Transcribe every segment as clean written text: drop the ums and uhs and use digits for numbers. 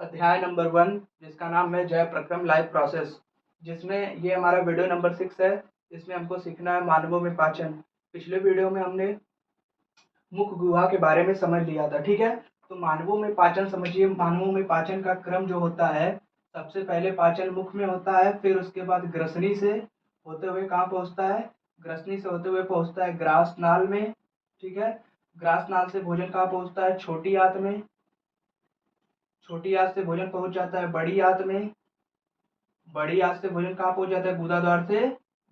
अध्याय नंबर 1 जिसका नाम है जय प्रक्रम लाइफ प्रोसेस, जिसमें ये हमारा वीडियो नंबर 6 है। इसमें हमको सीखना है मानवों में पाचन। पिछले वीडियो में हमने मुख गुहा के बारे में समझ लिया था, ठीक है। तो मानवों में पाचन समझिए। मानवों में पाचन का क्रम जो होता है, सबसे पहले पाचन मुख में होता है, फिर उसके बाद ग्रसनी से होते हुए कहाँ पहुँचता है, ग्रसनी से होते हुए पहुँचता है ग्रास नाल में, ठीक है। ग्रास नाल से भोजन कहाँ पहुँचता है, छोटी आंत में। छोटी आंत से भोजन पहुँच जाता है बड़ी आंत में। बड़ी आंत से भोजन कहाँ पहुँच जाता है, गुदा द्वार से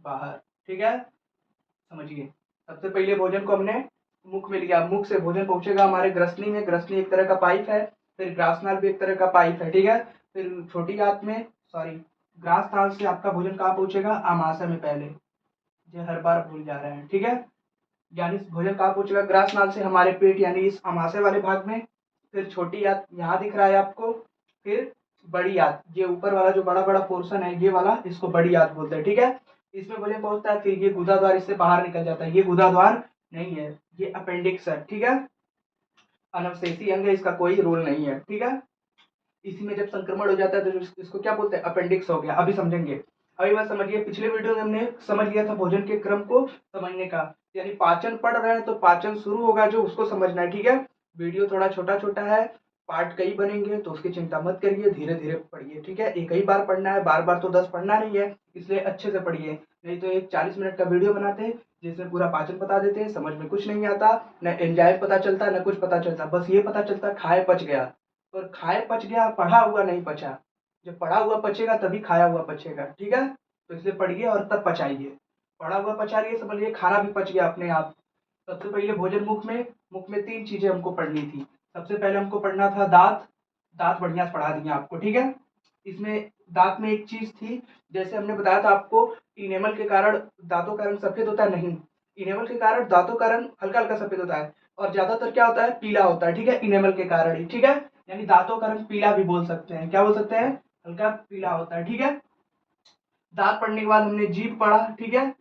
बाहर, ठीक है। समझिए, सबसे पहले भोजन को हमने मुख में लिया, मुख से भोजन पहुंचेगा हमारे ग्रसनी में। ग्रसनी एक तरह का पाइप है, फिर ग्रासनाल भी एक तरह का पाइप है, ठीक है। फिर छोटी आंत में, सॉरी, ग्रास नाल से आपका भोजन कहाँ पहुंचेगा, आमाशय में पहले। ये हर बार भूल जा रहे हैं, ठीक है। यानी भोजन कहाँ पहुंचेगा, ग्रास नाल से हमारे पेट यानी इस आमाशय वाले भाग में। फिर छोटी आंत यहाँ दिख रहा है आपको। फिर बड़ी आंत, ये ऊपर वाला जो बड़ा बड़ा पोर्शन है ये वाला, इसको बड़ी आंत बोलते हैं, ठीक है। इसमें भोजन पहुंचता है, फिर ये गुदा द्वार इससे बाहर निकल जाता है। ये गुदा द्वार नहीं है, ये अपेंडिक्स है, ठीक है। अनवशेषी अंग है, इसका कोई रोल नहीं है, ठीक है। इसी में जब संक्रमण हो जाता है तो इसको क्या बोलते हैं, अपेंडिक्स हो गया। अभी समझेंगे। अभी बात समझिए, पिछले वीडियो में हमने समझ लिया था भोजन के क्रम को समझने का, यानी पाचन पढ़ रहे हैं तो पाचन शुरू होगा जो उसको समझना है, ठीक है। वीडियो थोड़ा छोटा छोटा है, पार्ट कई बनेंगे तो उसकी चिंता मत करिए, धीरे धीरे पढ़िए, ठीक है। एक ही बार पढ़ना है, बार बार तो 10 पढ़ना नहीं है, इसलिए अच्छे से पढ़िए। नहीं तो एक 40 मिनट का वीडियो बनाते हैं जिसमें पूरा पाचन बता देते हैं, समझ में कुछ नहीं आता, न एंजाइम पता चलता न कुछ पता चलता, बस ये पता चलता खाए पच गया। और खाए पच गया, पढ़ा हुआ नहीं पचा। जब पढ़ा हुआ पचेगा तभी खाया हुआ पचेगा, ठीक है। तो इसलिए पढ़िए और तब पचाइए। पढ़ा हुआ पचा लिए, समझ लिए खाना भी पच गया अपने आप। सबसे पहले भोजन मुख में। मुख में 3 चीजें हमको पढ़नी थी। सबसे पहले हमको पढ़ना था दांत। दांत बढ़िया से पढ़ा दिए आपको, ठीक है। इसमें दांत में एक चीज थी, जैसे हमने बताया था आपको, इनेमल के कारण दांतों का रंग सफेद होता है, नहीं। इनेमल के कारण दांतों का रंग हल्का हल्का सफेद होता है, और ज्यादातर क्या होता है, पीला होता है, ठीक है, इनेमल के कारण ही, ठीक है। यानी दांतों का रंग पीला भी बोल सकते हैं, क्या बोल सकते हैं, हल्का पीला होता है, ठीक है। दांत पढ़ने के बाद हमने जीभ पढ़ा, ठीक है।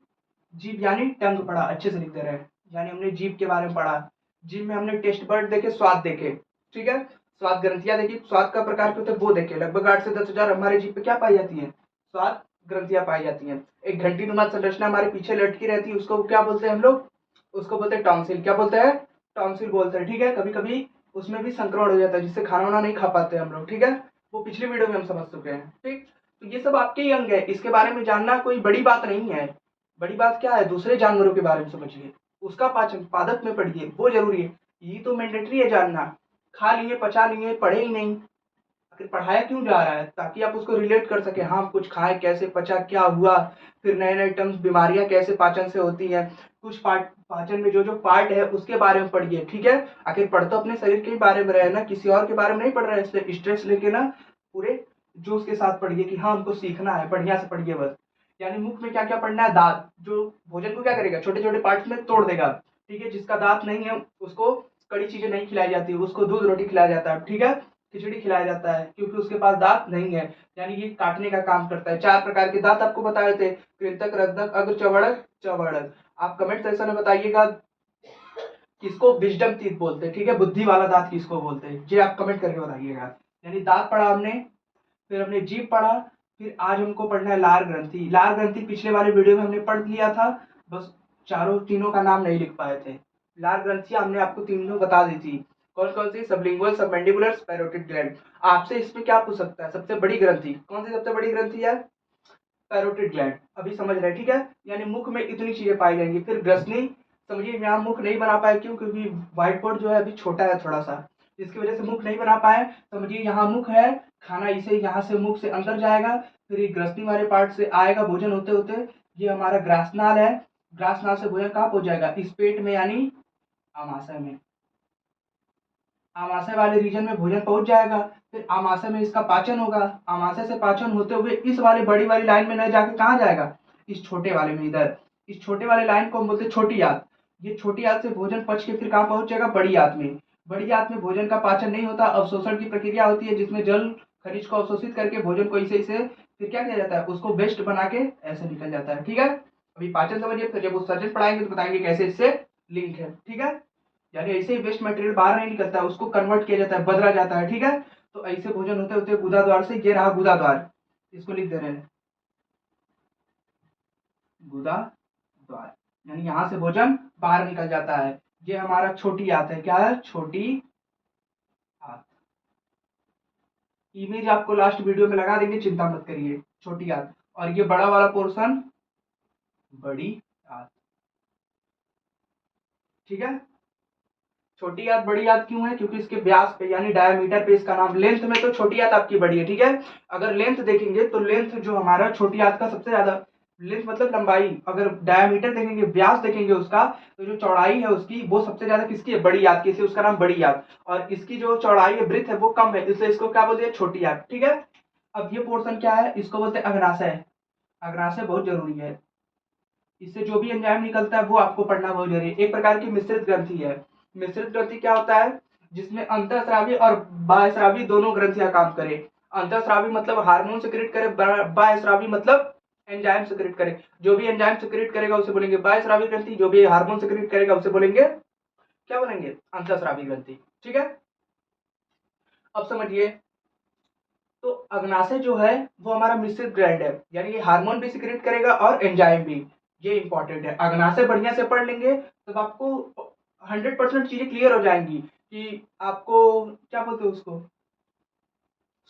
जीभ यानी टंग पढ़ा, अच्छे से लिखते रहे। यानी हमने जीभ के बारे में पढ़ा। जीभ में हमने टेस्ट बर्ड देखे, स्वाद देखे, ठीक है। स्वाद ग्रंथियां देखी, स्वाद का प्रकार के होते हैं वो देखे। लगभग 8 से 10 हजार हमारे जीभ पे क्या पाई जाती है, स्वाद ग्रंथियां पाई जाती हैं। एक घंटी नुमा संरचना हमारे पीछे लटकी रहती है, उसको क्या बोलते हैं हम लोग, उसको बोलते हैं टॉन्सिल। क्या बोलते हैं, टॉन्सिल बोलते हैं, ठीक है। कभी कभी उसमें भी संक्रमण हो जाता है जिससे खाना वाना नहीं खा पाते हम लोग, ठीक है। वो पिछली वीडियो में हम समझ चुके हैं, ठीक। तो ये सब आपके ही अंग है, इसके बारे में जानना कोई बड़ी बात नहीं है। बड़ी बात क्या है, दूसरे जानवरों के बारे में समझिए, उसका पाचन पादप में पढ़िए, वो जरूरी है। ये तो मैंडेटरी है जानना। खा लिए, पचा लिए, पढ़े ही नहीं, आखिर पढ़ाया क्यों जा रहा है, ताकि आप उसको रिलेट कर सके। हाँ, कुछ खाए, कैसे पचा, क्या हुआ, फिर नए नए टर्म्स, बीमारियां कैसे पाचन से होती हैं, कुछ पार्ट पाचन में जो जो पार्ट है उसके बारे में पढ़िए, ठीक है। आखिर पढ़ तो अपने शरीर के ही बारे में रहे ना, किसी और के बारे में नहीं पढ़ रहे हैं। इसलिए स्ट्रेस लेके ना पूरे जोश के साथ पढ़िए कि हाँ हमको सीखना है, बढ़िया से पढ़िए बस। यानी मुख में क्या क्या पढ़ना है, दांत जो भोजन को क्या करेगा, छोटे छोटे पार्ट्स में तोड़ देगा, ठीक है। जिसका दांत नहीं है उसको कड़ी चीजें नहीं खिलाई जाती, उसको दूध रोटी खिलाया जाता है, ठीक है। खिचड़ी खिलाया जाता है क्योंकि उसके पास दांत नहीं है। यानी ये काटने का काम करता है। 4 प्रकार के दांत आपको बताए थे, कृंतक, रज्जक, अग्र, चवड़क, चवड़क। आप कमेंट सेक्शन में बताइएगा किसको विजडम टीथ बोलते हैं, ठीक है। बुद्धि वाला दांत किसको बोलते हैं, ये आप कमेंट करके बताइएगा। यानी दांत पढ़ा हमने, फिर हमने जीभ पढ़ा, फिर आज हमको पढ़ना है लार ग्रंथि। लार ग्रंथि पिछले वाले वीडियो में हमने पढ़ लिया था, बस चारों तीनों का नाम नहीं लिख पाए थे। लार ग्रंथियां हमने आपको तीनों बता दी थी, कौन कौन सी, सबलिंगुअल, सबमैंडिबुलर, पैरोटिड ग्लैंड। आपसे इसमें क्या पूछ सकता है, सबसे बड़ी ग्रंथि कौन सी, सबसे बड़ी ग्रंथि है पैरोटिड ग्लैंड। अभी समझ रहे, ठीक है। यानी मुख में इतनी चीजें पाई जाएंगी। फिर ग्रसनी, समझिए यहाँ मुख नहीं बना पाए, क्यों, क्योंकि व्हाइट बोर्ड जो है अभी छोटा है थोड़ा सा, जिसकी वजह से मुख नहीं बना पाए। समझिए यहाँ मुख है, खाना इसे यहाँ से मुख से अंदर जाएगा, फिर ये ग्रसनी वाले पार्ट से आएगा भोजन होते होते, ये हमारा ग्रासनाल है। ग्रासनाल से भोजन कहाँ पहुंच जाएगा, इस पेट में यानी आमाशय में। आमाशय वाले रीजन में भोजन पहुंच जाएगा, फिर आमाशय में इसका पाचन होगा। आमाशय से पाचन होते हुए इस वाले बड़ी वाली लाइन में न जाके कहाँ जाएगा, इस छोटे वाले में, इधर। इस छोटे वाले लाइन को हम बोलते हैं छोटी आंत। ये छोटी आंत से भोजन पच के फिर कहाँ पहुंच जाएगा, बड़ी आंत में। बड़ी आंत में भोजन का पाचन नहीं होता, अवशोषण की प्रक्रिया होती है जिसमें जल खनिज को अवशोषित करके भोजन को इसे इसे फिर क्या किया जाता है, उसको वेस्ट बना के ऐसे निकल जाता है, ठीक है। अभी पाचन समझिए, फिर जब उत्सर्जन पढ़ाएंगे तो बताएंगे कैसे इससे लिंक है, ठीक है। यानी ऐसे ही वेस्ट मटेरियल बाहर नहीं निकलता है, उसको कन्वर्ट किया जाता है, बदला जाता है, ठीक है। तो ऐसे भोजन होते होते गुदा द्वार से, ये रहा गुदा द्वार, इसको लिख दे रहे हैं गुदा द्वार, यानी यहाँ से भोजन बाहर निकल जाता है। ये हमारा छोटी आंत है, क्या है, छोटी आंत। इमेज आपको लास्ट वीडियो में लगा देंगे, चिंता मत करिए, छोटी आंत। और ये बड़ा वाला पोर्शन बड़ी आंत, ठीक है। छोटी आंत बड़ी आंत क्यों है, क्योंकि इसके व्यास पे यानी डायमीटर पे इसका नाम। लेंथ में तो छोटी आंत आपकी बड़ी है, ठीक है। अगर लेंथ देखेंगे तो लेंथ जो हमारा छोटी आंत का सबसे ज्यादा, लेंथ मतलब लंबाई, अगर डायमीटर देखेंगे, व्यास देखेंगे उसका, तो जो चौड़ाई है उसकी वो सबसे ज्यादा किसकी है, बड़ी आंत की, इसलिए उसका नाम बड़ी आंत। और इसकी जो चौड़ाई है, ब्रेथ है, वो कम है, इसलिए इसको क्या बोलते हैं, छोटी आंत, ठीक है। अब ये पोर्शन क्या है, इसको बोलते हैं अग्नाशय। अग्नाशय बहुत जरूरी है, इससे जो भी एंजाइम निकलता है वो आपको पढ़ना बहुत जरूरी है। एक प्रकार की मिश्रित ग्रंथि है। मिश्रित ग्रंथि क्या होता है, जिसमें अंतःस्रावी और बाह्यस्रावी दोनों ग्रंथियां काम करें। अंतःस्रावी मतलब हार्मोन सिक्रेट करे, बाह्यस्रावी मतलब एंजाइम सिक्रेट करे। जो भी एंजाइम सिक्रेट करेगा उसे बोलेंगे बाह्यस्रावी ग्रंथि, जो भी हार्मोन सिक्रेट करेगा उसे बोलेंगे, क्या बोलेंगे, अंतःस्रावी ग्रंथि, ठीक है। अब समझिए, तो अग्नाशय जो है वो हमारा मिश्रित ग्लैंड है, यानी ये हार्मोन भी सिक्रेट करेगा और एंजाइम भी। ये इंपॉर्टेंट है, अग्नाशय बढ़िया से पढ़ लेंगे तो आपको 100% चीजें क्लियर हो जाएंगी कि आपको क्या बोलते हैं उसको,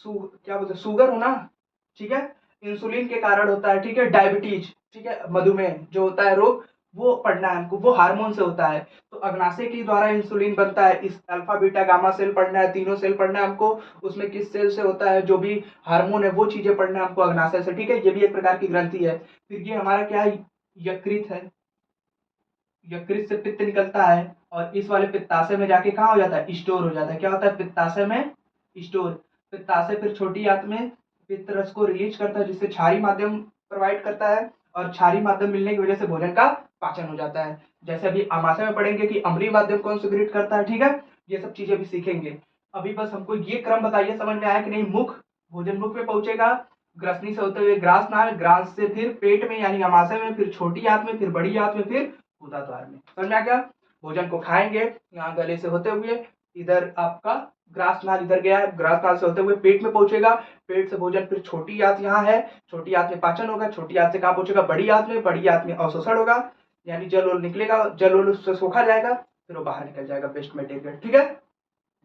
क्या बोलते हैं, शुगर होना, ठीक है, इंसुलिन के कारण होता है, ठीक है, डायबिटीज, ठीक है, मधुमेह जो होता है रोग, वो पढ़ना है हमको, वो हार्मोन से होता है। तो अग्नाशय के द्वारा इंसुलिन बनता है, इस अल्फा बीटा गामा सेल पढ़ना है, तीनों सेल पढ़ना है हमको। उसमें किस सेल से होता है, जो भी हार्मोन है वो चीजें पढ़ना है हमको अग्नाशय से, ठीक है। ये भी एक प्रकार की ग्रंथि है। फिर ये हमारा क्या है, यकृत है। यकृत से पित्त निकलता है और इस वाले पित्ताशय में जाके कहाँ हो जाता है, स्टोर हो जाता है। क्या होता है, पित्ताशय में स्टोर। पित्ताशय फिर छोटी आंत में पित्त रस को रिलीज करता है, जिससे क्षारी माध्यम प्रोवाइड करता है, और क्षारी माध्यम मिलने की वजह से भोजन का पाचन हो जाता है। जैसे अभी आमाशय में पढ़ेंगे कि अम्लीय माध्यम कौन सिक्रेट करता है, ठीक है। ये सब चीजें भी सीखेंगे। अभी बस हमको ये क्रम बताइए, समझ में आया कि नहीं। मुख, भोजन मुख में पहुंचेगा, ग्रसनी से होते हुए ग्रास नाल, ग्रास से फिर पेट में यानी आमाशय में, फिर छोटी आंत में, फिर बड़ी आंत में, फिर गुदा द्वार में। समझ में आ गया। भोजन को खाएंगे यहाँ गले से होते हुए, इधर आपका ग्रास नाल इधर गया है, ग्रास नाल से होते हुए पेट में पहुंचेगा, पेट से भोजन फिर छोटी आंत यहाँ है, छोटी आंत में पाचन होगा, छोटी आंत से कहाँ पहुंचेगा, बड़ी आंत में, बड़ी आंत में अवशोषण होगा, यानी जल उल निकलेगा, जल उल उससे सोखा जाएगा, फिर वो बाहर निकल जाएगा वेस्ट मटेरियल, ठीक है।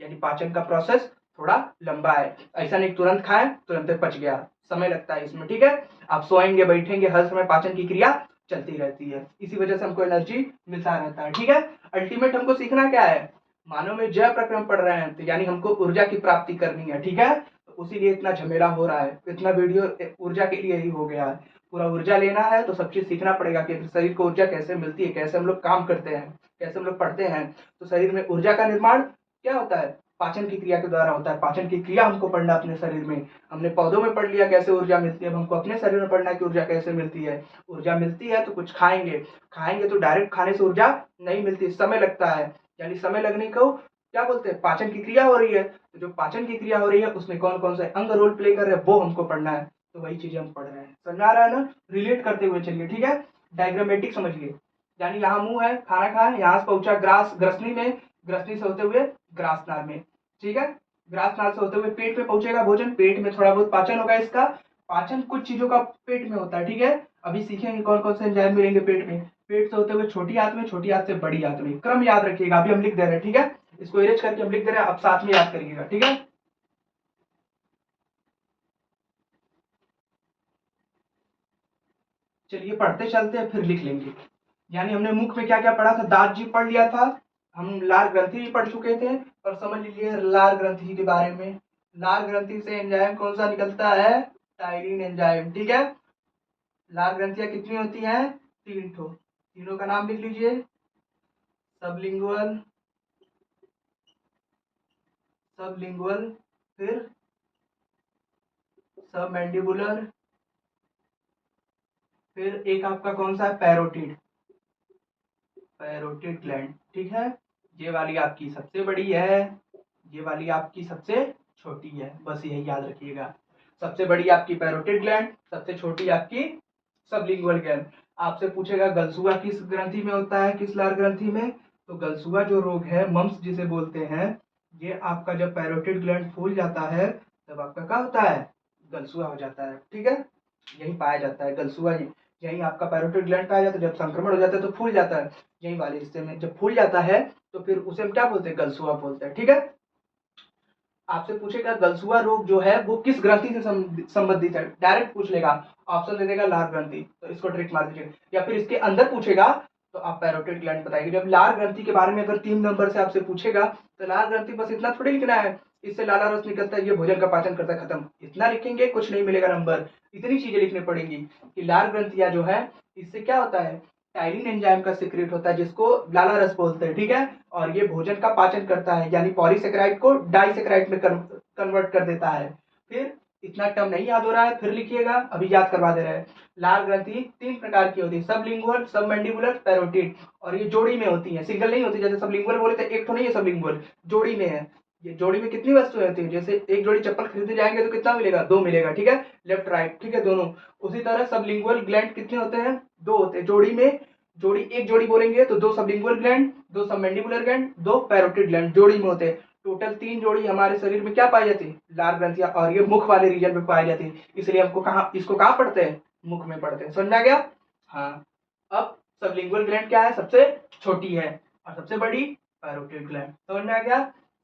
यानी पाचन का प्रोसेस थोड़ा लंबा है, ऐसा नहीं तुरंत खाएं तुरंत पच गया, समय लगता है इसमें, ठीक है। आप सोएंगे बैठेंगे हर समय पाचन की क्रिया चलती रहती है, इसी वजह से हमको एनर्जी मिलता रहता है, ठीक है। अल्टीमेट हमको सीखना क्या है, मानव में जय प्रक्रम पढ़ रहे हैं तो यानी हमको ऊर्जा की प्राप्ति करनी है, ठीक है। तो उसीलिए इतना झमेला हो रहा है, इतना वीडियो ऊर्जा के लिए ही हो गया है। पूरा ऊर्जा लेना है तो सब चीज सीखना पड़ेगा कि शरीर को ऊर्जा कैसे मिलती है, कैसे हम लोग काम करते हैं, कैसे हम लोग पढ़ते हैं। तो शरीर में ऊर्जा का निर्माण क्या होता है, पाचन की क्रिया के द्वारा होता है। पाचन की क्रिया हमको पढ़ना अपने शरीर में। हमने पौधों में पढ़ लिया कैसे ऊर्जा मिलती है, अब हमको अपने शरीर में पढ़ना है कि ऊर्जा कैसे मिलती है। ऊर्जा मिलती है तो कुछ खाएंगे, खाएंगे तो डायरेक्ट खाने से ऊर्जा नहीं मिलती, समय लगता है, यानी समय लगने को क्या बोलते हैं, पाचन की क्रिया हो रही है। तो जो पाचन की क्रिया हो रही है उसमें कौन कौन से अंग रोल प्ले कर रहे हैं वो हमको पढ़ना है। तो वही चीजें हम पढ़ रहे हैं, समझ आ रहा है ना। रिलेट करते हुए चलिए, ठीक है। डायग्रामेटिक समझिए, यानी यहाँ मुंह है, खाना खाए, यहाँ से पहुंचा ग्रास ग्रसनी में, ग्रसनी से होते हुए ग्रास नाल में, ठीक है। ग्रास नाल से होते हुए पेट में पहुंचेगा भोजन, पेट में थोड़ा बहुत पाचन होगा इसका। पाचन कुछ चीजों का पेट में होता है, ठीक है। अभी सीखेंगे कौन कौन से एंजाइम मिलेंगे पेट में। पेट से होते हुए छोटी आंत में, छोटी आंत से बड़ी आंत में। क्रम याद रखिएगा, अभी हम लिख दे रहे हैं, ठीक है। इसको इरेज करके हम लिख दे रहे हैं, अब साथ में याद करिएगा, ठीक है। चलिए पढ़ते चलते हैं फिर लिख लेंगे। यानी हमने मुख में क्या क्या पढ़ा था, दांत जी पढ़ लिया था, हम लार ग्रंथि भी पढ़ चुके थे, और समझ लीजिए लार ग्रंथि के बारे में। लार ग्रंथि से एंजाइम कौन सा निकलता है, टायरिन एंजाइम, ठीक है। लार ग्रंथियां कितनी होती हैं, 3 ठो, तीनों का नाम लिख लीजिए। सबलिंगुअल, सबलिंगुअल, फिर सब मैंडिबुलर, फिर एक आपका कौन सा है, पैरोटिड, पैरोटिड ग्लैंड, ठीक है। ये वाली आपकी सबसे बड़ी है, ये वाली आपकी सबसे छोटी है, बस यही याद रखिएगा। सबसे बड़ी आपकी पैरोटिड ग्लैंड, सबसे छोटी आपकी सबलिंगुअल ग्लैंड। आपसे पूछेगा गलसुआ किस ग्रंथि में होता है, किस लार ग्रंथि में। तो गलसुआ जो रोग है, मम्स जिसे बोलते हैं, ये आपका जब पैरोटिड ग्लैंड फूल जाता है तब आपका क्या होता है, गलसुआ हो जाता है। ठीक है, यही पाया जाता है गलसुआ, यही आपका पैरोटिड ग्लैंड पाया जाता है। जब संक्रमण हो जाता है तो फूल जाता है, यही वाले हिस्से में जब फूल जाता है तो फिर उसे हम क्या बोलते हैं, गलसुआ बोलते हैं। ठीक है, आपसे पूछेगा गलसुआ रोग जो है वो किस ग्रंथि से संबंधित है, डायरेक्ट पूछ लेगा, ऑप्शन दे देगा लार ग्रंथि, तो इसको ट्रिक मार दीजिएगा। या फिर इसके अंदर पूछेगा तो आप पैरोटिड ग्लैंड बताइए। जब लार ग्रंथि के बारे में अगर 3 नंबर से आपसे पूछेगा तो लार ग्रंथि बस इतना थोड़ी लिखना है, इससे लाला रस निकलता है, ये भोजन का पाचन करता है, खत्म, इतना लिखेंगे कुछ नहीं मिलेगा नंबर। इतनी चीजें लिखनी पड़ेंगी कि लार ग्रंथियां जो है इससे क्या होता है, टाइलिन एंजाइम का सिक्रेट होता है जिसको लाला रस बोलते हैं। ठीक है, और ये भोजन का पाचन करता है, यानी पॉलीसेकेराइड को डाइसेकेराइड में कन्वर्ट कर देता है। फिर इतना टर्म नहीं याद हो रहा है, फिर लिखिएगा, अभी याद करवा दे रहे हैं। लार ग्रंथि 3 प्रकार की होती है, सबलिंगुअल, सबमैंडिबुलर, पैरोटिड, और ये जोड़ी में होती है, सिंगल नहीं होती। जैसे सबलिंगुअल बोले तो एक तो नहीं है, सबलिंगुअल जोड़ी में है। ये जोड़ी में कितनी वस्तुएं होती है, जैसे एक जोड़ी चप्पल खरीदने जाएंगे तो कितना मिलेगा, 2 मिलेगा। ठीक है, लेफ्ट राइट, ठीक है, दोनों। उसी तरह सबलिंगुअल ग्लैंड कितने होते हैं, 2 होते हैं जोड़ी में। जोड़ी एक जोड़ी बोलेंगे तो 2 sublingual gland, 2 submandibular gland, 2 parotid gland जोड़ी में होते हैं। टोटल 3 जोड़ी हमारे शरीर में क्या पाई जाती है, लार ग्रंथियां, और ये मुख वाले रीजन में पाई जाती है। इसलिए हमको कहा, इसको कहाँ पढ़ते हैं, मुख में पढ़ते हैं। समझ में आ गया। हाँ, अब सबलिंगुअल ग्लैंड क्या है, सबसे छोटी है, और सबसे बड़ी पैरोटिड ग्लैंड। समझ में आ गया,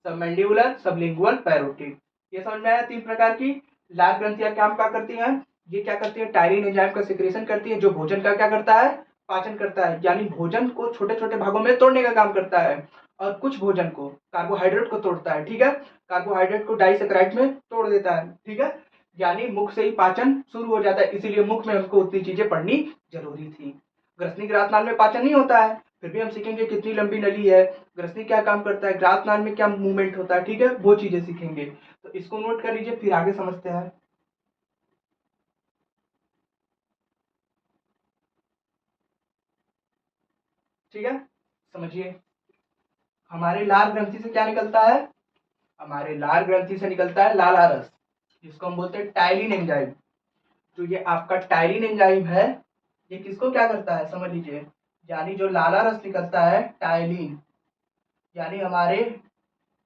सबमैंडिबुलर, सबलिंगुअल, पैरोटिड, ये समझ में आया। 3 प्रकार की लार ग्रंथियां क्या क्या करती हैं, ये क्या करती है, टायरिन एंजाइम का सिक्रेशन करती है, जो भोजन का क्या करता है, पाचन करता है, यानी भोजन को छोटे छोटे भागों में तोड़ने का काम करता है। और कुछ भोजन को, कार्बोहाइड्रेट को तोड़ता है। ठीक है, कार्बोहाइड्रेट को डाइसेकेराइड में तोड़ देता है। ठीक है, यानी मुख से ही पाचन शुरू हो जाता है, इसीलिए मुख में हमको उतनी चीजें पढ़नी जरूरी थी। ग्रसनी ग्रासनाल में पाचन नहीं होता है, फिर भी हम सीखेंगे कितनी लंबी नली है, ग्रसनी क्या काम करता है, ग्रासनाल में क्या मूवमेंट होता है। ठीक है, वो चीजें सीखेंगे, तो इसको नोट कर लीजिए, फिर आगे समझते हैं। ठीक है, समझिए, हमारे लाल ग्रंथि से क्या निकलता है, हमारे लाल ग्रंथि से निकलता है लाला रस, जिसको हम बोलते हैं टाइलिन एंजाइम। जो ये आपका टाइलिन एंजाइम है, ये किसको क्या करता है, समझ लीजिए, यानी जो लाला रस निकलता है टाइलिन, यानी हमारे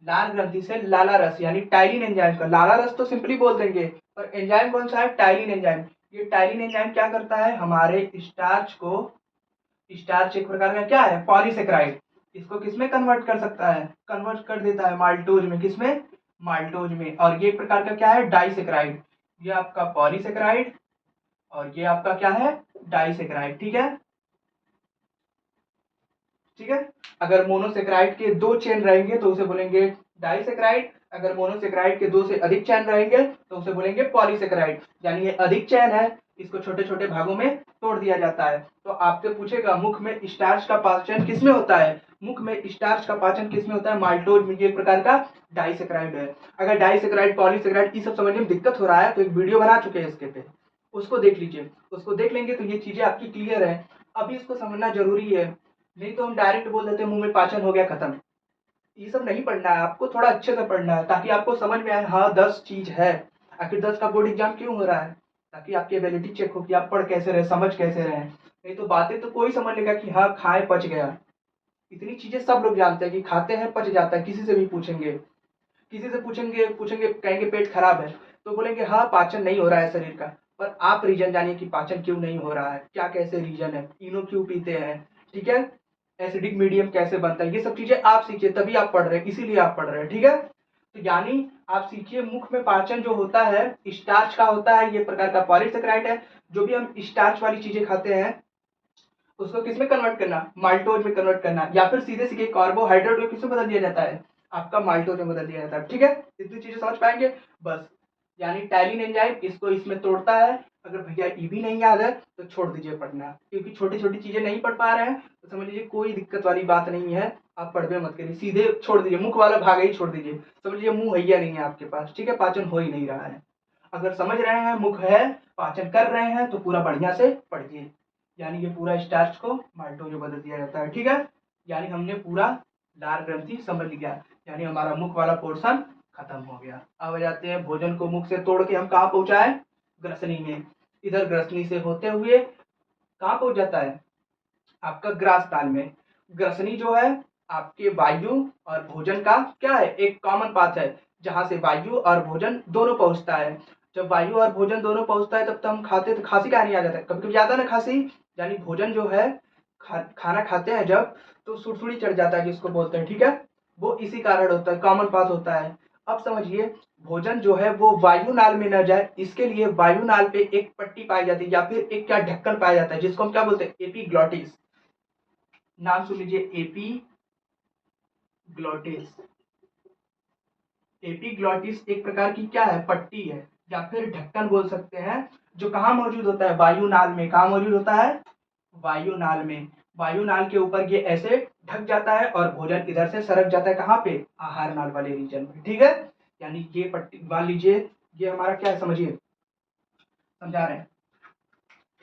लाल ग्रंथि से लाला रस, यानी टाइलिन एंजाइम का, लाला रस तो सिंपली बोल देंगे, पर एंजाइम कौन सा है, टाइलिन एंजाइम। ये टाइलिन एंजाइम क्या करता है, हमारे स्टार्च को, स्टार्च एक प्रकार का क्या है, पॉलीसेकेराइड, इसको किसमें कन्वर्ट कर सकता है, कन्वर्ट कर देता है माल्टोज में, किसमें, माल्टोज में। और ये एक प्रकार का क्या है, डाइसेकेराइड, ये आपका पॉलीसेकेराइड, और ये आपका क्या है, डाइसेकेराइड। ठीक है, ठीक है, अगर मोनोसेकेराइड के 2 चेन रहेंगे तो उसे बोलेंगे डाइसेकेराइड, अगर मोनोसेकेराइड के 2 से अधिक चैन रहेंगे तो उसे बोलेंगे पॉलीसेकेराइड। यानी ये अधिक चैन है, इसको छोटे छोटे भागों में तोड़ दिया जाता है। तो आपसे पूछेगा मुख में स्टार्च का पाचन किसमें होता है, मुख में स्टार्च का पाचन किसमें होता है, माल्टोज में, ये एक प्रकार का डाइसेकेराइड है। अगर डाइसेकेराइड, पॉलीसेकेराइड, ये सब समझने में दिक्कत हो रहा है तो एक वीडियो बना चुके हैं इसके पे, उसको देख लीजिए, उसको देख लेंगे तो ये चीजें आपकी क्लियर है। अभी इसको समझना जरूरी है, नहीं तो हम डायरेक्ट बोल देते हैं मुंह में पाचन हो गया, खत्म। ये सब नहीं पढ़ना है, आपको थोड़ा अच्छे से पढ़ना है, ताकि आपको समझ में आए, हाँ 10 चीज है, आखिर 10 का बोर्ड एग्जाम क्यों हो रहा है, ताकि आपकी एबिलिटी चेक हो कि आप पढ़ कैसे रहे, समझ कैसे रहे। नहीं तो बातें तो कोई समझ लेगा कि हाँ खाए पच गया, इतनी चीजें सब लोग जानते हैं कि खाते हैं पच जाता है, किसी से भी पूछेंगे, किसी से पूछेंगे पूछेंगे कहेंगे पेट खराब है तो बोलेंगे हाँ पाचन नहीं हो रहा है शरीर का। पर आप रीजन जानिए कि पाचन क्यों नहीं हो रहा है, क्या कैसे रीजन है, इनो क्यों पीते हैं, ठीक है, एसिडिक मीडियम कैसे बनता है, ये सब चीजें आप सीखिए, तभी आप पढ़ रहे हैं, इसीलिए आप पढ़ रहे हैं। ठीक है, तो यानी आप सीखिए मुख में पाचन जो होता है स्टार्च का होता है, ये प्रकार का पॉलीसेकेराइड है। जो भी हम स्टार्च वाली चीजें खाते हैं उसको किसमें कन्वर्ट करना, माल्टोज में कन्वर्ट करना, या फिर सीधे सीधे कार्बोहाइड्रेट में किसमें बदल दिया जाता है, आपका माल्टोज में बदल दिया जाता है। ठीक है, इतनी चीजें समझ पाएंगे बस। यानी टाइलिन एंजाइम इसको इसमें तोड़ता है। अगर भैया ये भी नहीं याद है तो छोड़ दीजिए पढ़ना, क्योंकि छोटी छोटी चीजें नहीं पढ़ पा रहे हैं तो समझ लीजिए कोई दिक्कत वाली बात नहीं है, आप पढ़वे मत करिए, सीधे छोड़ दीजिए, मुख वाला भाग ही छोड़ दीजिए, समझ लीजिए मुंह हैया नहीं है आपके पास। ठीक है, पाचन हो ही नहीं रहा है। अगर समझ रहे हैं मुख है, पाचन कर रहे हैं, तो पूरा बढ़िया से पढ़िए, यानी ये पूरा स्टार्च को माल्टोज में बदल दिया जाता है। ठीक है, यानी हमने पूरा लार ग्रंथि समझ लिया, यानी हमारा मुख वाला पोर्शन खत्म हो गया। अब आ जाते हैं भोजन को मुख से तोड़ के हम कहाँ पहुंचाए, ग्रसनी में। इधर ग्रसनी से होते हुए कहाँ पहुंच जाता है, आपका ग्रास ताल में। ग्रसनी जो है आपके वायु और भोजन का क्या है, एक कॉमन पाथ है जहां से वायु और भोजन दोनों पहुंचता है। जब वायु और भोजन दोनों पहुंचता है तब तो हम खाते, तो खांसी का नहीं आ जाता, कभी कभी ज्यादा ना खांसी, यानी भोजन जो है खाना खाते हैं जब, तो सुड़सुड़ी चढ़ जाता है जिसको बोलते हैं, ठीक है, वो इसी कारण होता है, कॉमन पाथ होता है। अब समझिए, भोजन जो है वो वायु नाल में न जाए, इसके लिए वायु नाल पे एक पट्टी पाई जाती है या फिर एक क्या ढक्कन पाया जाता है, जिसको हम क्या बोलते हैं, एपीग्लॉटिस। नाम सुन लीजिए, एपीग्लॉटिस। एपीग्लॉटिस एक प्रकार की क्या है, पट्टी है या फिर ढक्कन बोल सकते हैं, जो कहाँ मौजूद होता है, वायु नाल में। कहाँ मौजूद होता है, वायु नाल में। वायु नाल के ऊपर ये ऐसे ढक जाता है और भोजन इधर से सरक जाता है, कहाँ पे, आहार नाल वाले रीजन में, ठीक है। यानी ये पट्टी मान लीजिए, ये हमारा क्या है, समझिए, समझा रहे हैं,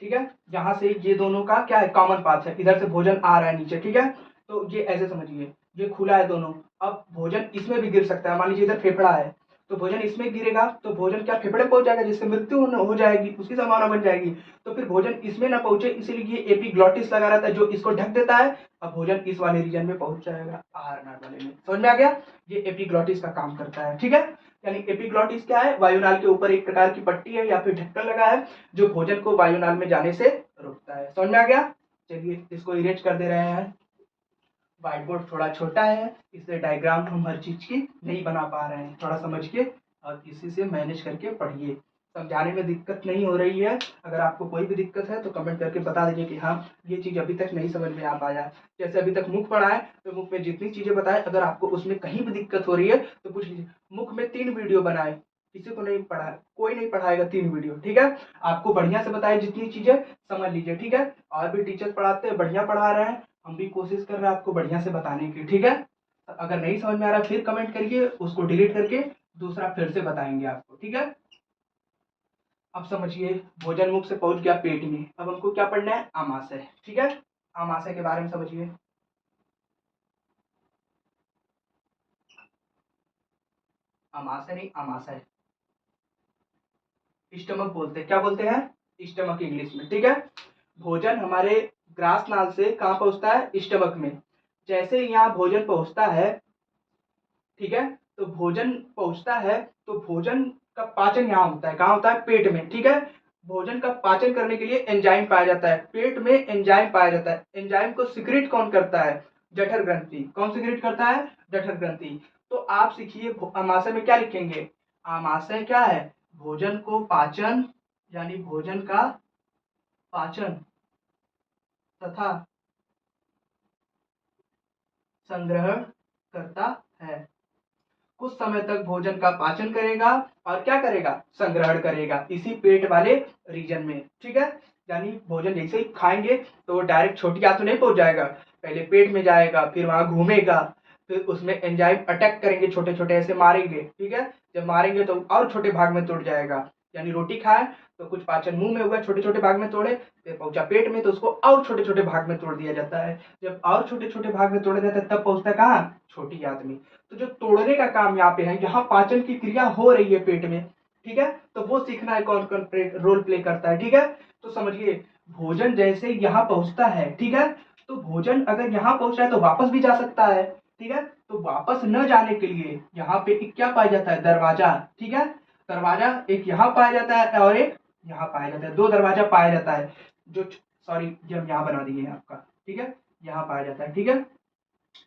ठीक है। यहाँ से ये दोनों का क्या है, कॉमन पाथ है, इधर से भोजन आ रहा है नीचे, ठीक है। तो ये ऐसे समझिए, ये खुला है दोनों। अब भोजन इसमें भी गिर सकता है, मान लीजिए इधर फेफड़ा है, तो भोजन इसमें गिरेगा तो भोजन क्या फेफड़े पहुंच जाएगा, जिससे मृत्यु हो जाएगी, उसकी संभावना बन जाएगी। तो फिर भोजन इसमें ना पहुंचे, इसीलिए ये एपीग्लॉटिस लगा रहता है जो इसको ढक देता है। अब भोजन इस वाले रीजन में पहुंच जाएगा, आहार नाल वाले में। समझ में आ गया, ये एपीग्लॉटिस का काम करता है, ठीक है। यानी एपीग्लॉटिस क्या है, वायुनाल के ऊपर एक प्रकार की पट्टी है या फिर ढक्कन लगा है जो भोजन को वायुनाल में जाने से रोकता है। समझ में आ गया, चलिए इसको इरेज कर दे रहे हैं। व्हाइट बोर्ड थोड़ा छोटा है, इसलिए डायग्राम हम हर चीज की नहीं बना पा रहे हैं, थोड़ा समझ के और इसी से मैनेज करके पढ़िए। समझाने में दिक्कत नहीं हो रही है, अगर आपको कोई भी दिक्कत है तो कमेंट करके बता दीजिए कि हाँ ये चीज़ अभी तक नहीं समझ में आ पाया। जैसे अभी तक मुख पढ़ा है, तो मुख में जितनी चीज़ें बताए, अगर आपको उसमें कहीं भी दिक्कत हो रही है तो पूछ लीजिए। मुख में 3 वीडियो बनाए, किसी को नहीं पढ़ा, कोई नहीं पढ़ाएगा 3 वीडियो, ठीक है। आपको बढ़िया से बताए जितनी चीज़ें, समझ लीजिए, ठीक है। और भी टीचर्स पढ़ाते हैं, बढ़िया पढ़ा रहे हैं, हम भी कोशिश कर रहे हैं आपको बढ़िया से बताने की, ठीक है। अगर नहीं समझ में आ रहा फिर कमेंट करिए, उसको डिलीट करके दूसरा फिर से बताएंगे आपको, ठीक है। अब समझिए, भोजन मुख से पहुंच गया पेट में, अब हमको क्या पढ़ना है, आमाशय, ठीक है। आमाशय के बारे में समझिए। आमाशय नहीं, आमाशय, स्टमक बोलते हैं, क्या बोलते हैं, स्टमक इंग्लिश में, ठीक है। भोजन हमारे ग्रास नाल से कहाँ पहुंचता है, स्टमक में। जैसे यहाँ भोजन पहुंचता है, ठीक है, तो भोजन पहुंचता है, तो भोजन का पाचन यहाँ होता है, कहाँ होता है, पेट में, ठीक है। भोजन का पाचन करने के लिए एंजाइम पाया जाता है, पेट में एंजाइम पाया जाता है। एंजाइम को सिक्रेट कौन करता है, जठर ग्रंथि। कौन सिक्रेट करता है, जठर ग्रंथि। तो आप सीखिए, आमाशय में क्या लिखेंगे, आमाशय क्या है, भोजन को पाचन, यानी भोजन का पाचन तथा संग्रहण करता है। कुछ समय तक भोजन का पाचन करेगा और क्या करेगा, संग्रहण करेगा, इसी पेट वाले रीजन में, ठीक है। यानी भोजन जैसे ही खाएंगे तो वो डायरेक्ट छोटी आंत में नहीं पहुंच जाएगा, पहले पेट में जाएगा, फिर वहां घूमेगा, फिर उसमें एंजाइम अटैक करेंगे, छोटे छोटे ऐसे मारेंगे, ठीक है। जब मारेंगे तो और छोटे भाग में तोड़ जाएगा। यानी रोटी खाए तो कुछ पाचन मुंह में हुआ, छोटे छोटे भाग में तोड़े, फिर पहुंचा पेट में तो उसको और छोटे छोटे भाग में तोड़ दिया जाता है। जब और छोटे छोटे भाग में तोड़ा जाता है तब पहुंचता है कहाँ, छोटी आंत में। तो जो तोड़ने का काम यहाँ पे है, यहाँ पाचन की क्रिया हो रही है पेट में, ठीक है, तो वो सीखना है कौन कौन रोल प्ले करता है, ठीक है। तो समझिए, भोजन जैसे यहाँ पहुंचता है, ठीक है, तो भोजन अगर यहाँ पहुंचा है तो वापस भी जा सकता है, ठीक है। तो वापस न जाने के लिए यहाँ पे एक क्या पाया जाता है, दरवाजा, ठीक है। दरवाजा एक यहाँ पाया जाता है और एक यहाँ पाया जाता है, 2 दरवाजा पाया जाता है। जो सॉरी, ये हम यहाँ बना दिए हैं आपका, ठीक है, यहाँ पाया जाता है, ठीक है।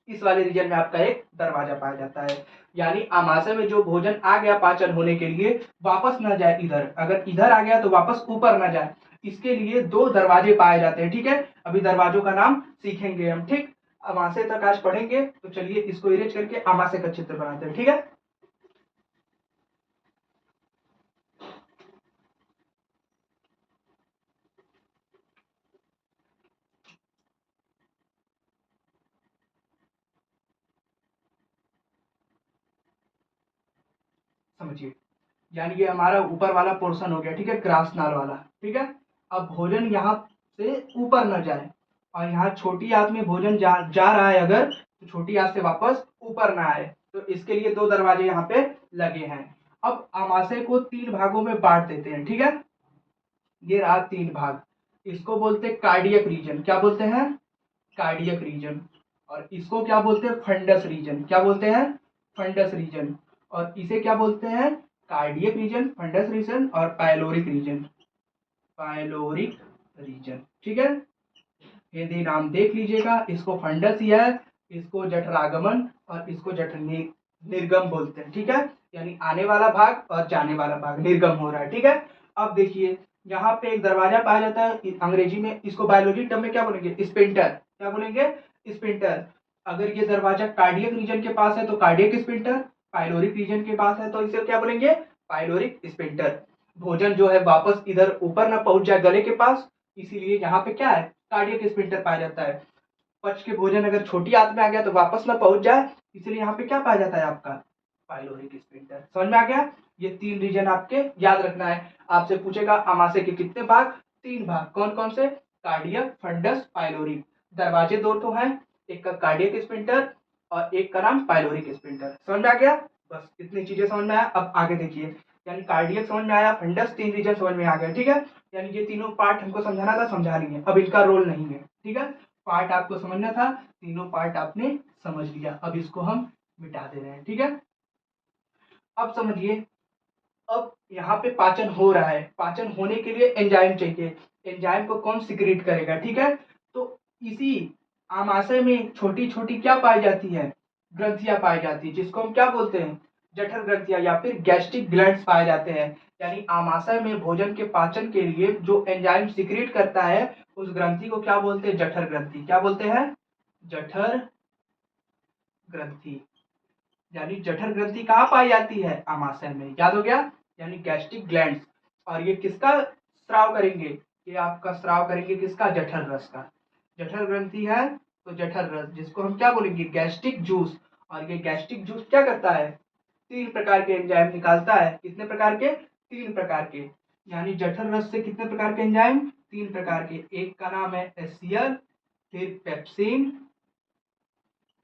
इस वाले रीजन में आपका एक दरवाजा पाया जाता है। यानी आमाशय में जो भोजन आ गया पाचन होने के लिए, वापस ना जाए इधर, अगर इधर आ गया तो वापस ऊपर ना जाए, इसके लिए 2 दरवाजे पाए जाते हैं, ठीक है। अभी दरवाजों का नाम सीखेंगे हम, ठीक। आमाशय तक आज पढ़ेंगे, तो चलिए इसको इरेज करके आमाशय का चित्र बनाते हैं, ठीक है। समझिए, यानी ये हमारा ऊपर वाला पोर्शन हो गया, ठीक है, ग्रास नाल वाला, ठीक है। अब भोजन यहाँ से ऊपर न जाए और यहाँ छोटी आंत में भोजन जा रहा है अगर, तो छोटी आंत से वापस ऊपर ना आए, तो इसके लिए 2 दरवाजे यहाँ पे लगे हैं। अब आमाशय को 3 भागों में बांट देते हैं, ठीक है। ये रहा 3 भाग, इसको बोलते हैं कार्डियक रीजन। क्या बोलते हैं, कार्डियक रीजन। और इसको क्या बोलते हैं, फंडस रीजन। क्या बोलते हैं, फंडस रीजन। और इसे क्या बोलते हैं, कार्डियक रीजन, फंडस रीजन और पाइलोरिक रीजन, पाइलोरिक रीजन। ठीक है, हिंदी नाम देख लीजिएगा, इसको फंडस या इसको जठरागमन और इसको निर्गम बोलते हैं। ठीक है, यानी आने वाला भाग और जाने वाला भाग निर्गम हो रहा है। ठीक है, अब देखिए यहाँ पे एक दरवाजा पाया जाता है, अंग्रेजी में इसको बायोलॉजी टर्म में क्या बोलेंगे, स्पिंटर। क्या बोलेंगे, स्पिंटर। अगर ये दरवाजा कार्डियक रीजन के पास है तो कार्डियक स्पिंटर, पाइलोरिक रीजन के पास है तो इसे क्या बोलेंगे, पाइलोरिक स्पिंटर। भोजन जो है वापस इधर ऊपर ना पहुंच जाए गले के पास, इसीलिए यहाँ पे क्या है, कार्डियक स्पिंटर पाया जाता है। पच के भोजन अगर छोटी आंत में आ गया तो वापस ना पहुंच जाए, इसलिए यहाँ पे क्या पाया जाता है, आपका पाइलोरिक स्पिंटर। समझ में आ गया, ये 3 रीजन आपके याद रखना है। आपसे पूछेगा आमाशय के कितने भाग, 3 भाग। कौन कौन से, कार्डियक, फंडस, पाइलोरिक। दरवाजे 2 तो हैं, एक का कार्डियक स्पिंटर और एक का नाम पाइलोरिक स्पिंटर। समझ में आ गया, बस इतनी चीजें समझ में आया। अब आगे देखिए, यानी कार्डियक समझ में आया, फंडस 3 रीजन समझ में आ गया। ठीक है, यानी ये तीनों पार्ट हमको समझाना था, समझा लिए। अब इनका रोल नहीं है। ठीक है, पार्ट आपको समझना था, तीनों पार्ट आपने समझ लिया। अब इसको हम मिटा दे रहे हैं। ठीक है, अब समझिए, अब यहाँ पे पाचन हो रहा है, पाचन होने के लिए एंजाइम चाहिए। एंजाइम को कौन सिक्रीट करेगा, ठीक है, तो इसी आमाशय में छोटी छोटी क्या पाई जाती है, ग्रंथियां पाई जाती है, जिसको हम क्या बोलते हैं, जठर ग्रंथियां या फिर गैस्ट्रिक ग्लैंड्स पाए जाते हैं। यानी आमाशय में भोजन के पाचन के लिए जो एंजाइम सिक्रीट करता है उस ग्रंथि को क्या बोलते हैं, जठर ग्रंथि। क्या बोलते हैं, जठर ग्रंथि। यानी जठर ग्रंथि कहाँ पाई जाती है, आमाशय में। याद हो गया, यानी गैस्ट्रिक ग्लैंड्स। और ये किसका स्राव करेंगे, ये आपका स्राव करेंगे किसका, जठर रस का। जठर ग्रंथि है तो जठर रस, जिसको हम क्या बोलेंगे, गैस्ट्रिक जूस। और ये गैस्ट्रिक जूस क्या करता है, 3 प्रकार के एंजाइम निकालता है। कितने प्रकार के, 3 प्रकार के। यानी जठर रस से कितने प्रकार के एंजाइम, 3 प्रकार के। एक का नाम है एचसीएल, फिर पेप्सिन,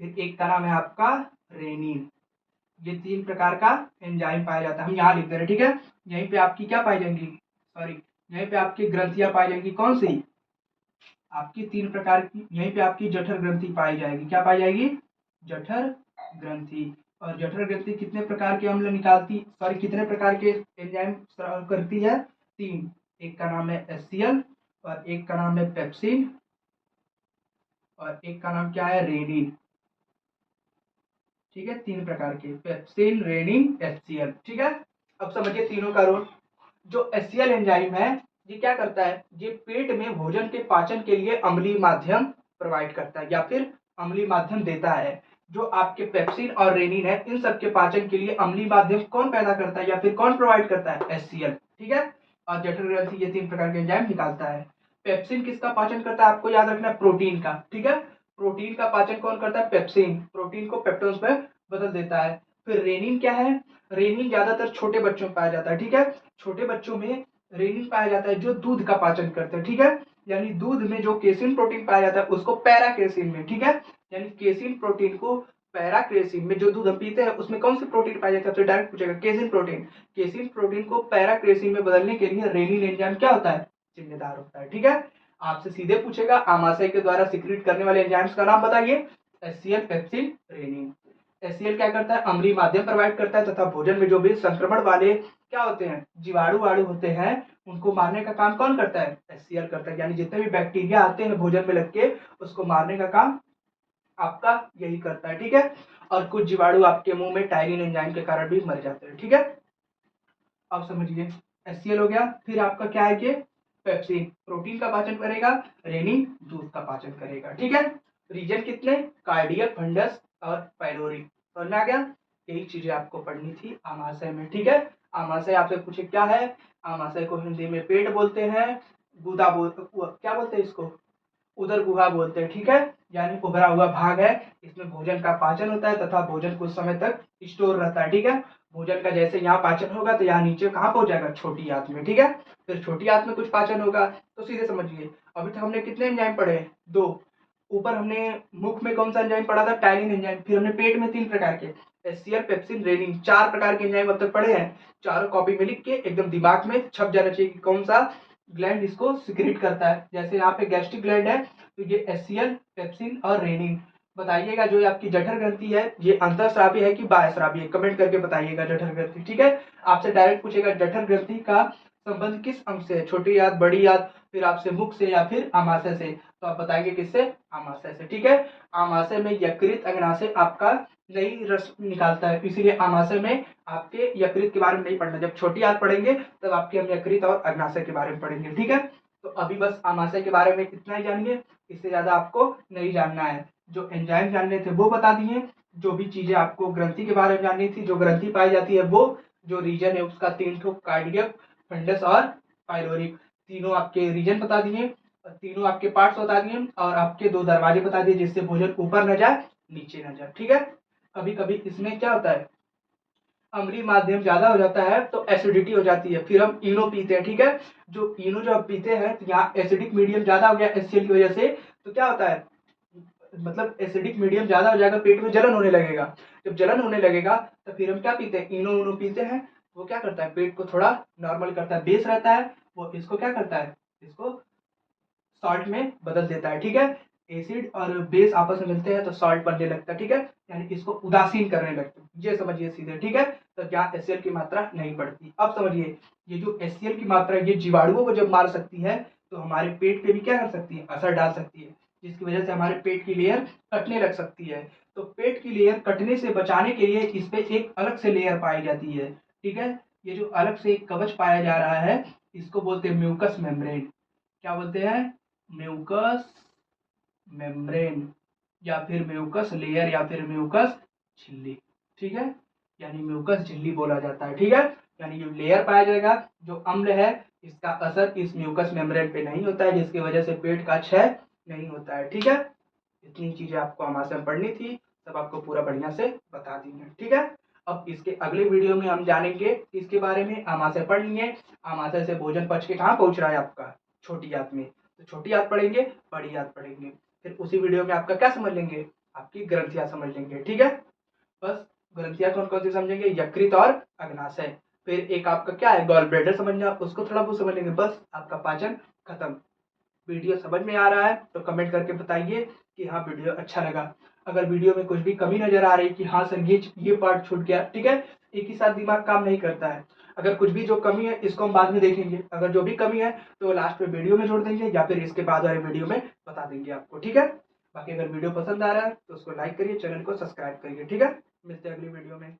फिर एक का नाम है आपका रेनिन। ये 3 प्रकार का एंजाइम पाया जाता है, हम यहाँ लिख दे रहे हैं। ठीक है, यहीं पे आपकी क्या पाई जाएंगी, सॉरी, यहीं पे आपकी ग्रंथियां पाई जाएंगी। कौन सी, आपकी 3 प्रकार की। यहीं पे आपकी जठर ग्रंथि पाई जाएगी। क्या पाई जाएगी, जठर ग्रंथि। और जठर ग्रंथि कितने प्रकार के अम्ल निकालती, सॉरी कितने प्रकार के एंजाइम स्राव करती है, 3। एक का नाम है एचसीएल और एक का नाम है पेप्सिन और एक का नाम क्या है, रेनिन। ठीक है, 3 प्रकार के, पेप्सिन, रेनिन, एचसीएल। ठीक है, अब समझिए तीनों का रोल। जो एचसीएल एंजाइम है ये क्या करता है, ये पेट में भोजन के पाचन के लिए अम्लीय माध्यम प्रोवाइड करता है या फिर अम्लीय माध्यम देता है। जो आपके पेप्सिन और रेनिन है, इन सब के पाचन के लिए अम्लीय माध्यम कौन पैदा करता है या फिर कौन प्रोवाइड करता है, एचसीएल। ठीक है, और जठर ग्रंथि ये 3 प्रकार के एंजाइम निकालता है। पेप्सिन किसका पाचन करता है, आपको याद रखना है, प्रोटीन का। ठीक है, प्रोटीन का पाचन कौन करता है, पेप्सिन, प्रोटीन को पेप्टोन्स में बदल देता है। फिर रेनिन क्या है, रेनिन ज्यादातर छोटे बच्चों में पाया जाता है। ठीक है, छोटे बच्चों में रेनिन पाया जाता है जो दूध का पाचन करते हैं। ठीक है, यानी दूध में जो केसिन प्रोटीन पाया जाता है उसको पैरा केसिन में। ठीक है, यानी केसिन प्रोटीन को पैरा केसिन में, जो दूध हम पीते हैं उसमें कौन सी प्रोटीन पाई जाती है, तो डायरेक्ट पूछेगा केसिन प्रोटीन। केसिन प्रोटीन को पैरा केसिन में बदलने के लिए रेनिन एंजाइम क्या होता है, जिम्मेदार होता है। ठीक है, आपसे सीधे पूछेगा आमाशय के द्वारा सिक्रीट करने वाले एंजाइम्स का नाम बताइए, एचसीएल, पेप्सिन, रेनिन। एचसीएल क्या करता है, अम्लीय माध्यम प्रोवाइड करता है तथा भोजन में जो भी संक्रमण वाले क्या होते हैं, जीवाणु वाणु होते हैं, उनको मारने का काम कौन करता है, एचसीएल करता है। यानी जितने भी बैक्टीरिया आते हैं भोजन में लग के उसको मारने का काम आपका यही करता है। ठीक है, और कुछ जीवाणु आपके मुंह में टायरिन एंजाइम के कारण भी मर जाते हैं। ठीक है, अब समझिए, एचसीएल हो गया। फिर आपका क्या है कि पेप्सिन प्रोटीन का पाचन करेगा, रेनिन दूध का पाचन करेगा। ठीक है, रीजन कितने, कार्डियक, फंडस और पाइलोरिक। समझ में आ गया, यही चीजें आपको पढ़नी थी आमाशय में। ठीक है, आमाशय आपसे पूछे क्या है, आमाशय को हिंदी में पेट बोलते हैं, गुदा बोलते, क्या बोलते हैं इसको, उदर गुहा बोलते हैं। ठीक है, यानी उभरा हुआ भाग है, इसमें भोजन का पाचन होता है तथा भोजन कुछ समय तक स्टोर रहता है। ठीक है, भोजन का जैसे यहाँ पाचन होगा तो यहाँ नीचे कहाँ पहुंच जाएगा, छोटी आंत में। ठीक है, फिर छोटी आंत में कुछ पाचन होगा तो सीधे समझिए, अभी तक हमने कितने एंजाइम पढ़े, 2। ऊपर हमने मुख में कौन सा एंजाइम पढ़ा था, टाइलिन एंजाइम। फिर हमने पेट में 3 प्रकार के, एचसीएल, पेप्सिन, रेनिन, 4 प्रकार के एंजाइम अब तक पढ़े हैं। चारों कॉपी में लिख के एकदम दिमाग में छप जाना चाहिए कि कौन सा ग्लैंड इसको सिक्रीट करता है। जैसे यहाँ पे गैस्ट्रिक ग्लैंड है तो ये एचसीएल, पेप्सिन और रेनिन। बताइएगा जो ये आपकी जठर ग्रंथि है ये अंतःस्रावी है कि बाह्यस्रावी है, कमेंट करके बताइएगा जठर ग्रंथि। ठीक है, आपसे डायरेक्ट पूछेगा जठर ग्रंथि का संबंध किस अंग से है, छोटी आंत, बड़ी आंत, फिर आपसे मुख से या फिर आमाशय से, तो आप बताएंगे किससे, आमाशय से। ठीक है, आमाशय में यकृत अग्नाशय आपका नहीं रस निकालता है, इसीलिए आमाशय में आपके यकृत के बारे में नहीं पढ़ना, जब छोटी आंत पढ़ेंगे तब आपके हम यकृत और अग्नाशय के बारे में पढ़ेंगे। ठीक है, तो अभी बस आमाशय के बारे में इतना ही जानिए, इससे ज्यादा आपको नहीं जानना है। जो एंजाइम जानने थे वो बता दिए, जो भी चीजें आपको ग्रंथि के बारे में जाननी थी, जो ग्रंथि पाई जाती है वो, जो रीजन है उसका 3 ठो, कार्डियक, फंडस और पाइलोरिक, तीनों आपके रीजन बता दिए, तीनों आपके पार्ट्स बता दिए, और आपके 2 दरवाजे बता दिए जिससे भोजन ऊपर न जाए नीचे न जाए। ठीक है, कभी कभी इसमें क्या होता है, अम्लीय माध्यम ज्यादा हो जाता है तो एसिडिटी हो जाती है, फिर हम इनो पीते हैं। ठीक है, जो इनो जो आप पीते हैं तो यहाँ एसिडिक मीडियम ज्यादा हो गया HCl की वजह से, तो क्या होता है, मतलब एसिडिक मीडियम ज्यादा हो जाएगा, पेट में जलन होने लगेगा, जब जलन होने लगेगा तो फिर हम क्या पीते हैं, इनो उनो पीते हैं, वो क्या करता है, पेट को थोड़ा नॉर्मल करता है, बेस रहता है वो, इसको क्या करता है, इसको सॉल्ट में बदल देता है। ठीक है, एसिड और बेस आपस में मिलते हैं तो सॉल्ट बनने लगता है। ठीक है, यानी इसको उदासीन करने लगते हैं, ये समझिए सीधे। ठीक है, तो यहाँ HCl की मात्रा नहीं बढ़ती। अब समझिए, ये जो HCl की मात्रा ये जीवाणुओं को जब मार सकती है तो हमारे पेट पे भी क्या कर सकती है, असर डाल सकती है, जिसकी वजह से हमारे पेट की लेयर कटने लग सकती है। तो पेट की लेयर कटने से बचाने के लिए इस पे एक अलग से लेयर पाई जाती है। ठीक है, ये जो अलग से एक कवच पाया जा रहा है इसको बोलते हैं म्यूकस मेम्ब्रेन। क्या बोलते हैं, म्यूकस मेम्ब्रेन, या फिर म्यूकस लेयर, या फिर म्यूकस झिल्ली। ठीक है, यानी म्यूकस झिल्ली बोला जाता है। ठीक है, यानी जो लेयर पाया जाएगा, जो अम्ल है, इसका असर इस म्यूकस मेम्ब्रेन पे नहीं होता है, जिसकी वजह से पेट का क्षय नहीं होता है। ठीक है, इतनी चीजें आपको आमाशय में पढ़नी थी, सब आपको पूरा बढ़िया से बता दी है। ठीक है, अब इसके अगले वीडियो में हम जानेंगे इसके बारे में, आमाशय पढ़ लिए, आमाशय से भोजन पच के कहाँ पहुंच रहा है आपका, छोटी आंत में, तो छोटी आंत पढ़ेंगे, बड़ी आंत पढ़ेंगे, फिर उसी वीडियो में आपका क्या समझ लेंगे, आपकी ग्रंथियां समझ लेंगे। ठीक है, बस ग्रंथियां कौन कौन सी समझेंगे, यकृत और अग्नाशय, फिर एक आपका क्या है गॉल ब्लैडर समझना, उसको थोड़ा बहुत समझ लेंगे, बस आपका पाचन खत्म। वीडियो समझ में आ रहा है तो कमेंट करके बताइए कि हाँ वीडियो अच्छा लगा। अगर वीडियो में कुछ भी कमी नजर आ रही कि हाँ सर ये पार्ट छूट गया, ठीक है, एक ही साथ दिमाग काम नहीं करता है, अगर कुछ भी जो कमी है इसको हम बाद में देखेंगे, अगर जो भी कमी है तो लास्ट में वीडियो में जोड़ देंगे या फिर इसके बाद वाले वीडियो में बता देंगे आपको। ठीक है, बाकी अगर वीडियो पसंद आ रहा है तो उसको लाइक करिए, चैनल को सब्सक्राइब करिए। ठीक है, मिलते हैं अगली वीडियो में।